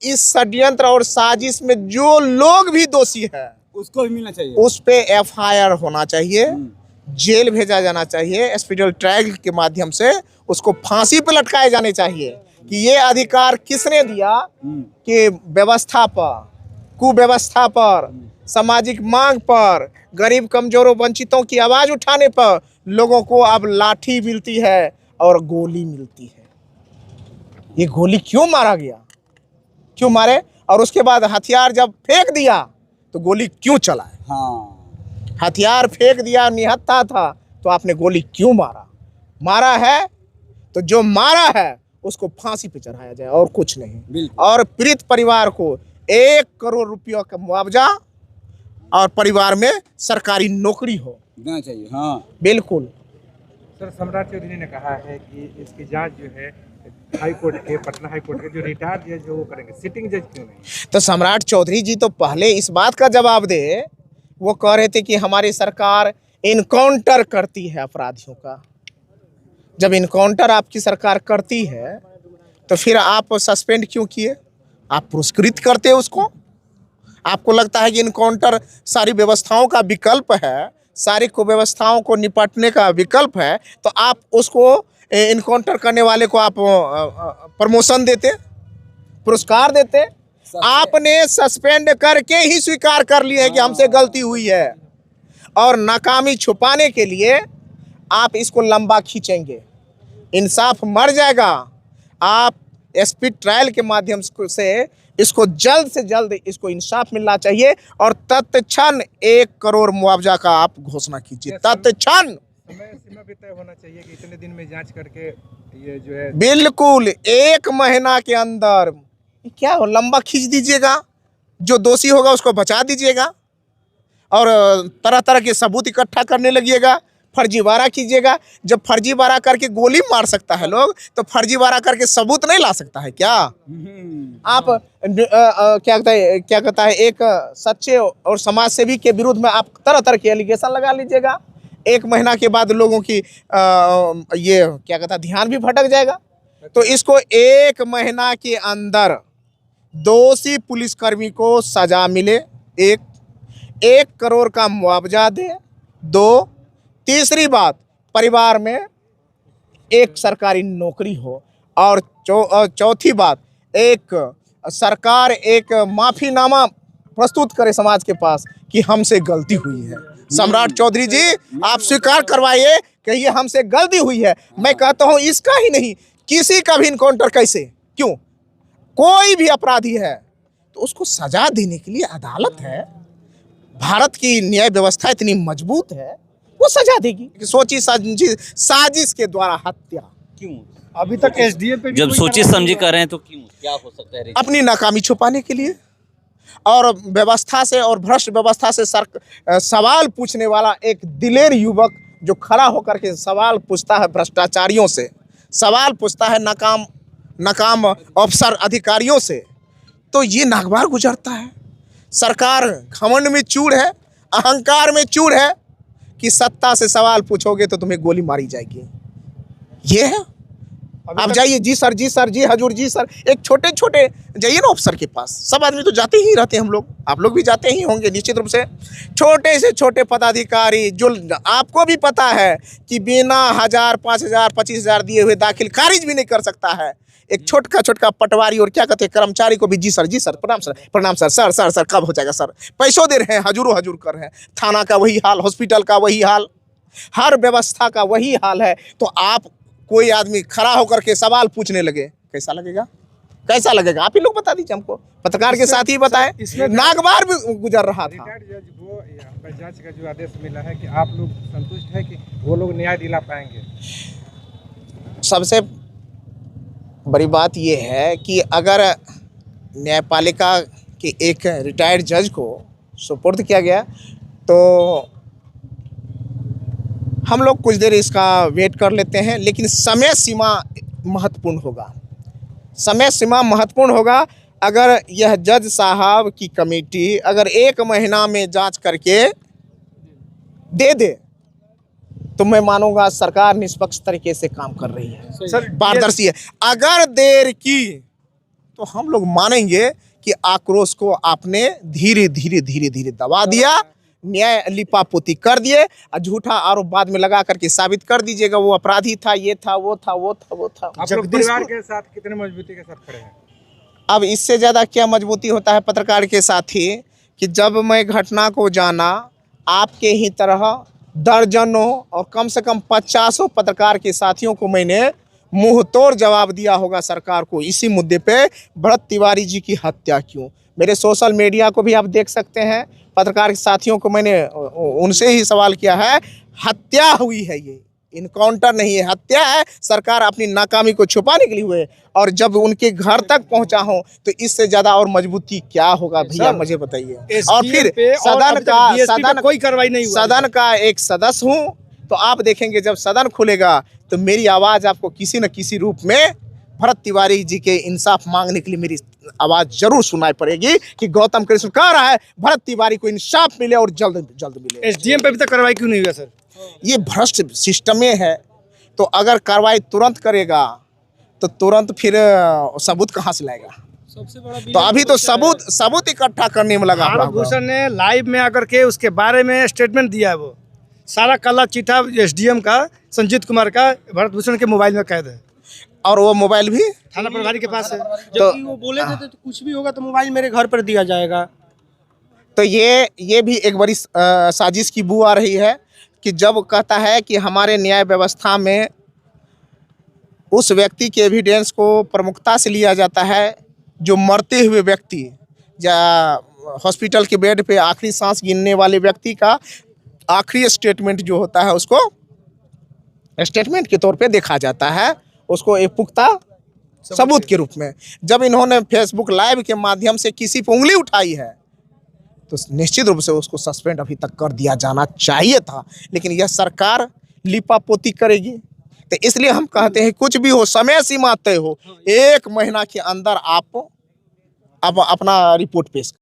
इस षड्यंत्र और साजिश में जो लोग भी दोषी है उसको भी मिलना चाहिए, उस पे एफआईआर होना चाहिए, जेल भेजा जाना चाहिए, स्पीडियल ट्रायल के माध्यम से उसको फांसी पे लटकाए जाने चाहिए कि ये अधिकार किसने दिया कि व्यवस्था पर, कुव्यवस्था पर, सामाजिक मांग पर, गरीब कमजोरों वंचितों की आवाज उठाने पर लोगों को अब लाठी मिलती है और गोली मिलती है। ये गोली क्यों मारा गया, क्यों मारे? और उसके बाद हथियार जब फेंक दिया तो गोली क्यों चलाए? हाँ, हथियार फेंक दिया, निहत्था था, तो आपने गोली क्यों मारा? मारा है तो जो मारा है उसको फांसी पे चढ़ाया जाए और कुछ नहीं। और पीड़ित परिवार को 1 करोड़ रुपया का मुआवजा और परिवार में सरकारी नौकरी हो देना चाहिए। हाँ बिल्कुल। सर, सम्राट चौधरी ने कहा है कि इसकी जांच जो है हाई कोर्ट के, पटना हाई कोर्ट के जो रिटायर्ड जज है वो करेंगे, सिटिंग जज क्यों नहीं? तो सम्राट चौधरी जी तो पहले इस बात का जवाब दे, वो कह रहे थे कि हमारी सरकार इनकाउंटर करती है अपराधियों का। जब इनकाउंटर आपकी सरकार करती है तो फिर आप सस्पेंड क्यों किए? आप पुरस्कृत करते उसको। आपको लगता है कि इनकाउंटर सारी व्यवस्थाओं का विकल्प है, सारी कुव्यवस्थाओं को निपटने का विकल्प है, तो आप उसको इनकाउंटर करने वाले को आप प्रमोशन देते, पुरस्कार देते। आपने सस्पेंड करके ही स्वीकार कर लिया है कि हमसे गलती हुई है, और नाकामी छुपाने के लिए आप इसको लंबा खींचेंगे। इंसाफ मर जाएगा। आप स्पीड ट्रायल के माध्यम से इसको जल्द से जल्द इसको इंसाफ मिलना चाहिए और तत्क्षण 1 करोड़ मुआवजा का आप घोषणा कीजिए, तत्क्षण। समय सीमा भी तय होना चाहिए कि इतने दिन में जांच करके ये जो है। बिल्कुल, 1 महीना के अंदर क्या हो, लंबा खींच दीजिएगा, जो दोषी होगा उसको बचा दीजिएगा और तरह तरह के सबूत इकट्ठा करने लगिएगा, फर्जीवाड़ा कीजिएगा। जब फर्जीवाड़ा करके गोली मार सकता है लोग, तो फर्जीवाड़ा करके सबूत नहीं ला सकता है क्या? आप क्या कहता है एक सच्चे और समाज सेवी के विरुद्ध में आप तरह तरह के एलिगेशन लगा लीजिएगा। 1 महीना के बाद लोगों की ये क्या कहता है ध्यान भी भटक जाएगा। तो इसको 1 महीना के अंदर दोषी पुलिसकर्मी को सजा मिले, 1 करोड़ का मुआवजा दे, 2, तीसरी बात परिवार में एक सरकारी नौकरी हो, और चौथी बात एक सरकार एक माफीनामा प्रस्तुत करे समाज के पास कि हमसे गलती हुई है। सम्राट चौधरी जी, आप स्वीकार करवाइए कि ये हमसे गलती हुई है। मैं कहता हूँ इसका ही नहीं, किसी का भी इनकाउंटर कैसे, क्यों, कोई भी अपराधी है तो उसको सजा देने के लिए अदालत है। भारत की न्याय व्यवस्था इतनी मजबूत है, वो सजा देगी। सोची साजिश के द्वारा हत्या क्यों? अभी तक एसडीए पे जब सोची समझी कर रहे हैं तो क्यों, क्या हो सकता है? अपनी नाकामी छुपाने के लिए, और व्यवस्था से और भ्रष्ट व्यवस्था से सवाल पूछने वाला एक दिलेर युवक जो खड़ा होकर के सवाल पूछता है, भ्रष्टाचारियों से सवाल पूछता है, नाकाम अफसर अधिकारियों से, तो ये नागवार गुजरता है। सरकार घमंड में चूर है, अहंकार में चूर है कि सत्ता से सवाल पूछोगे तो तुम्हें गोली मारी जाएगी। ये है। आप जाइए, जी सर, जी सर, जी हजूर, जी सर, एक छोटे छोटे जाइए ना ऑफिसर के पास, सब आदमी तो जाते ही रहते हैं, हम लोग, आप लोग भी जाते ही होंगे निश्चित रूप से। छोटे से छोटे पदाधिकारी जो आपको भी पता है कि बिना 1000, 5000, 25000 दिए हुए दाखिल खारिज भी नहीं कर सकता है। एक छोटका छोटका पटवारी और क्या कहते हैं कर्मचारी को भी जी सर, प्रणाम सर, प्रणाम सर, सर सर सर कब हो जाएगा सर, पैसों दे रहे हैं, हजूर कर रहे हैं। थाना का वही हाल, हॉस्पिटल का वही हाल, हर व्यवस्था का वही हाल है। तो आप कोई आदमी खड़ा होकर के सवाल पूछने लगे, कैसा लगेगा, कैसा लगेगा? आप ही लोग बता दीजिए हमको, पत्रकार के साथ ही बताएं। नागवार भी गुजर रहा था। रिटायर्ड जज वो जांच का जो आदेश मिला है कि आप लोग संतुष्ट है कि वो लोग न्याय दिला पाएंगे? सबसे बड़ी बात यह है कि अगर न्यायपालिका के एक रिटायर्ड जज को सुपुर्द किया गया तो हम लोग कुछ देर इसका वेट कर लेते हैं, लेकिन समय सीमा महत्वपूर्ण होगा। समय सीमा महत्वपूर्ण होगा। अगर यह जज साहब की कमेटी अगर 1 महीना में जांच करके दे दे तो मैं मानूंगा सरकार निष्पक्ष तरीके से काम कर रही है, पारदर्शी है। अगर देर की तो हम लोग मानेंगे कि आक्रोश को आपने धीरे धीरे दबा दिया, न्याय लिपापोती कर दिए और झूठा आरोप बाद में लगा करके साबित कर दीजिएगा वो अपराधी था, ये था, वो था, वो था, वो था। आप लोग परिवार के साथ कितने मजबूती के साथ खड़े हैं? अब इससे ज़्यादा क्या मजबूती होता है पत्रकार के साथ ही कि जब मैं घटना को जाना, आपके ही तरह दर्जनों और कम से कम 50 पत्रकार के साथियों को मैंने मुंह तोड़ जवाब दिया होगा सरकार को इसी मुद्दे पे, भरत तिवारी जी की हत्या क्यों। मेरे सोशल मीडिया को भी आप देख सकते हैं, पत्रकार के साथियों को मैंने उनसे ही सवाल किया है, हत्या हुई है, ये इनकाउंटर नहीं है, हत्या है। सरकार अपनी नाकामी को छुपाने के लिए हुए और जब उनके घर तक पहुंचा हो तो इससे ज्यादा और मजबूती क्या होगा भैया, मुझे बताइए। और फिर सदन कोई कार्रवाई नहीं हुआ। सदन का एक सदस्य हूं, तो आप देखेंगे जब सदन खुलेगा तो मेरी आवाज आपको किसी न किसी रूप में भरत तिवारी जी के इंसाफ मांगने के लिए मेरी आवाज जरूर सुनाई पड़ेगी कि गौतम कृष्ण कह रहा है भरत तिवारी को इंसाफ मिले और जल्द जल्द मिले। एसडीएम पे अभी तक कार्रवाई क्यों नहीं हुआ सर? ये भ्रष्ट सिस्टम है, तो अगर कार्रवाई तुरंत करेगा तो तुरंत फिर सबूत कहाँ से लाएगा? सबसे बड़ा तो अभी तो सबूत इकट्ठा करने में लगा हुआ भारत भूषण ने लाइव में आकर के उसके बारे में स्टेटमेंट दिया है। वो सारा काला चिट्ठा एसडीएम का, संजीत कुमार का, भरत भूषण के मोबाइल में कैद है और वो मोबाइल भी थाना प्रभारी के पास है। जबकि वो बोले थे तो कुछ भी होगा तो मोबाइल मेरे घर पर दिया जाएगा। तो ये भी एक बड़ी साजिश की बू आ रही है कि जब कहता है कि हमारे न्याय व्यवस्था में उस व्यक्ति के एविडेंस को प्रमुखता से लिया जाता है जो मरते हुए व्यक्ति या हॉस्पिटल के बेड पे आखिरी सांस गिनने वाले व्यक्ति का आखिरी स्टेटमेंट जो होता है उसको स्टेटमेंट के तौर पे देखा जाता है, उसको एक पुख्ता सबूत के रूप में। जब इन्होंने फेसबुक लाइव के माध्यम से किसी पर उंगली उठाई है तो निश्चित रूप से उसको सस्पेंड अभी तक कर दिया जाना चाहिए था, लेकिन यह सरकार लिपापोती करेगी। तो इसलिए हम कहते हैं कुछ भी हो, समय सीमा तय हो, 1 महीना के अंदर आप अब अपना रिपोर्ट पेश